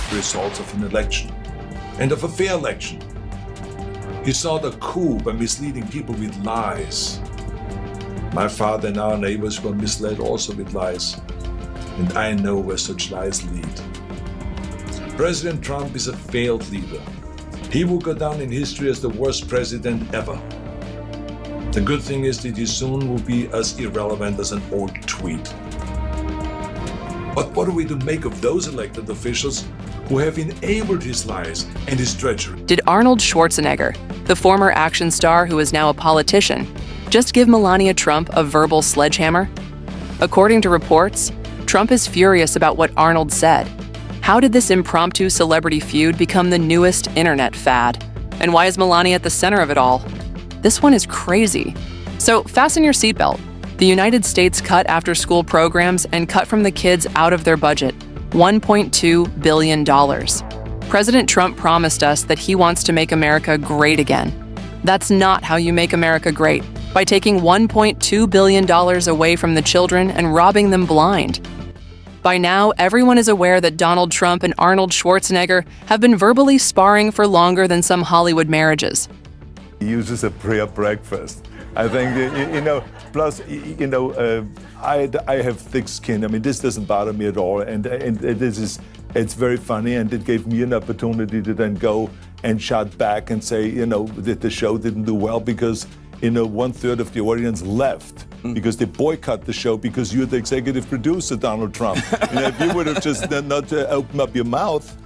the results of an election, and of a fair election. He saw the coup by misleading people with lies. My father and our neighbors were misled also with lies, and I know where such lies lead. President Trump is a failed leader. He will go down in history as the worst president ever. The good thing is that he soon will be as irrelevant as an old tweet. But what are we to make of those elected officials who have enabled his lies and his treachery? Did Arnold Schwarzenegger, the former action star who is now a politician, just give Melania Trump a verbal sledgehammer? According to reports, Trump is furious about what Arnold said. How did this impromptu celebrity feud become the newest internet fad? And why is Melania at the center of it all? This one is crazy. So fasten your seatbelt. The United States cut after-school programs and cut from the kids out of their budget, $1.2 billion. President Trump promised us that he wants to make America great again. That's not how you make America great, by taking $1.2 billion away from the children and robbing them blind. By now, everyone is aware that Donald Trump and Arnold Schwarzenegger have been verbally sparring for longer than some Hollywood marriages. He uses a prayer breakfast. I think, plus, I have thick skin. I mean, this doesn't bother me at all. And it's very funny, and it gave me an opportunity to then go and shout back and say, that the show didn't do well because, 1/3 of the audience left. Because they boycott the show because you're the executive producer, Donald Trump. If you would have just not opened up your mouth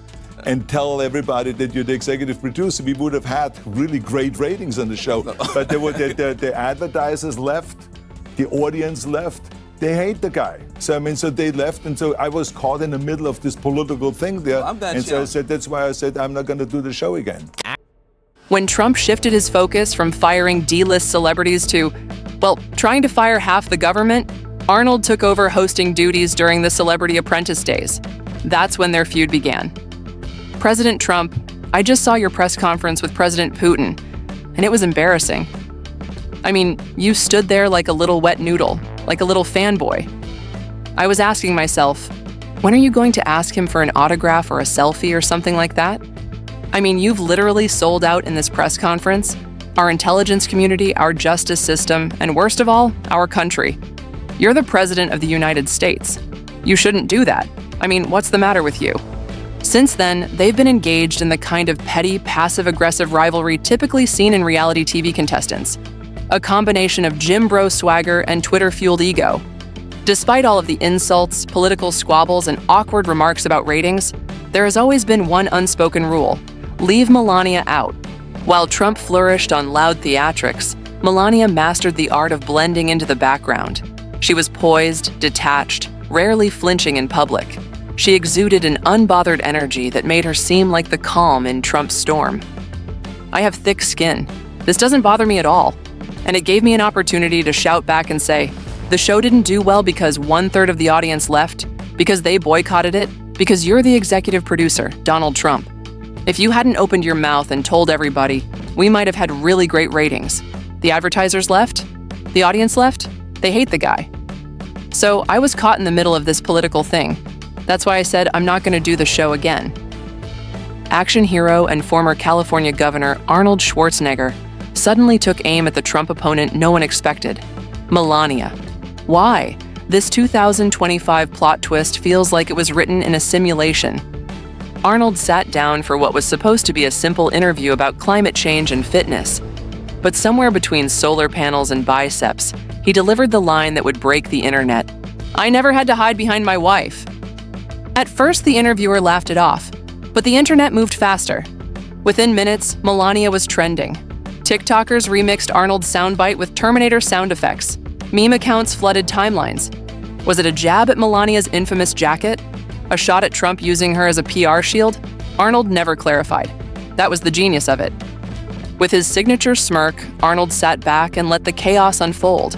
and tell everybody that you're the executive producer, we would have had really great ratings on the show. But the advertisers left, the audience left. They hate the guy. So they left, and so I was caught in the middle of this political thing there. So I said, that's why I said I'm not going to do the show again. When Trump shifted his focus from firing D-list celebrities to, trying to fire half the government, Arnold took over hosting duties during the Celebrity Apprentice days. That's when their feud began. President Trump, I just saw your press conference with President Putin, and it was embarrassing. I mean, you stood there like a little wet noodle, like a little fanboy. I was asking myself, when are you going to ask him for an autograph or a selfie or something like that? I mean, you've literally sold out in this press conference, our intelligence community, our justice system, and worst of all, our country. You're the President of the United States. You shouldn't do that. I mean, what's the matter with you? Since then, they've been engaged in the kind of petty, passive-aggressive rivalry typically seen in reality TV contestants. A combination of gym bro swagger and Twitter-fueled ego. Despite all of the insults, political squabbles, and awkward remarks about ratings, there has always been one unspoken rule: leave Melania out. While Trump flourished on loud theatrics, Melania mastered the art of blending into the background. She was poised, detached, rarely flinching in public. She exuded an unbothered energy that made her seem like the calm in Trump's storm. I have thick skin. This doesn't bother me at all. And it gave me an opportunity to shout back and say, the show didn't do well because 1/3 of the audience left, because they boycotted it, because you're the executive producer, Donald Trump. If you hadn't opened your mouth and told everybody, we might have had really great ratings. The advertisers left, the audience left, they hate the guy. So I was caught in the middle of this political thing. That's why I said I'm not going to do the show again. Action hero and former California Governor Arnold Schwarzenegger suddenly took aim at the Trump opponent no one expected, Melania. Why? This 2025 plot twist feels like it was written in a simulation. Arnold sat down for what was supposed to be a simple interview about climate change and fitness. But somewhere between solar panels and biceps, he delivered the line that would break the internet. I never had to hide behind my wife. At first, the interviewer laughed it off, but the internet moved faster. Within minutes, Melania was trending. TikTokers remixed Arnold's soundbite with Terminator sound effects. Meme accounts flooded timelines. Was it a jab at Melania's infamous jacket? A shot at Trump using her as a PR shield? Arnold never clarified. That was the genius of it. With his signature smirk, Arnold sat back and let the chaos unfold.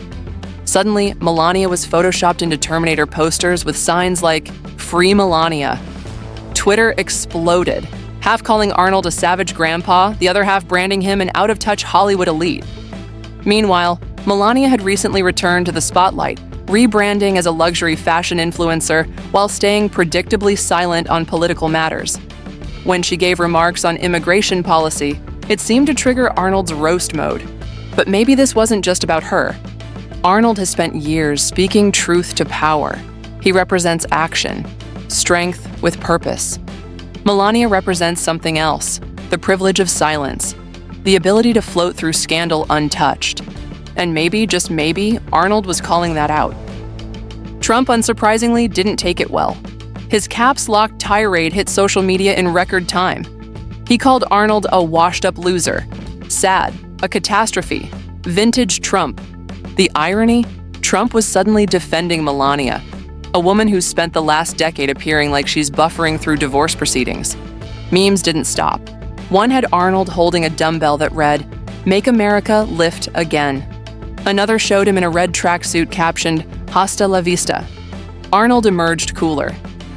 Suddenly, Melania was photoshopped into Terminator posters with signs like, "Free Melania." Twitter exploded, half calling Arnold a savage grandpa, the other half branding him an out-of-touch Hollywood elite. Meanwhile, Melania had recently returned to the spotlight, rebranding as a luxury fashion influencer while staying predictably silent on political matters. When she gave remarks on immigration policy, it seemed to trigger Arnold's roast mode. But maybe this wasn't just about her. Arnold has spent years speaking truth to power. He represents action, strength with purpose. Melania represents something else, the privilege of silence, the ability to float through scandal untouched. And maybe, just maybe, Arnold was calling that out. Trump, unsurprisingly, didn't take it well. His caps lock tirade hit social media in record time. He called Arnold a washed-up loser, sad, a catastrophe, vintage Trump. The irony? Trump was suddenly defending Melania, a woman who spent the last decade appearing like she's buffering through divorce proceedings. Memes didn't stop. One had Arnold holding a dumbbell that read, "Make America lift again." Another showed him in a red tracksuit captioned, "Hasta la vista." Arnold emerged cooler.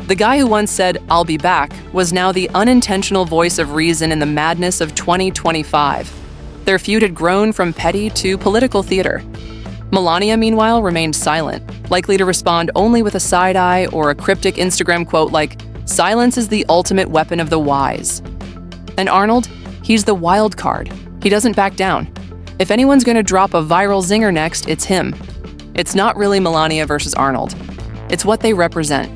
The guy who once said, "I'll be back," was now the unintentional voice of reason in the madness of 2025. Their feud had grown from petty to political theater. Melania, meanwhile, remained silent, likely to respond only with a side eye or a cryptic Instagram quote like, "Silence is the ultimate weapon of the wise." And Arnold, he's the wild card. He doesn't back down. If anyone's going to drop a viral zinger next, it's him. It's not really Melania versus Arnold. It's what they represent.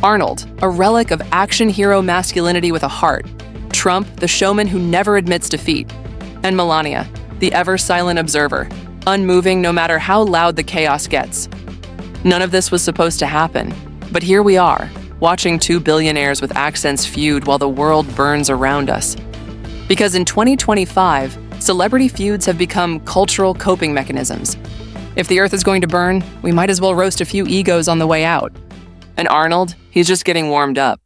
Arnold, a relic of action hero masculinity with a heart. Trump, the showman who never admits defeat. And Melania, the ever-silent observer, unmoving no matter how loud the chaos gets. None of this was supposed to happen, but here we are, watching two billionaires with accents feud while the world burns around us. Because in 2025, celebrity feuds have become cultural coping mechanisms. If the earth is going to burn, we might as well roast a few egos on the way out. And Arnold, he's just getting warmed up.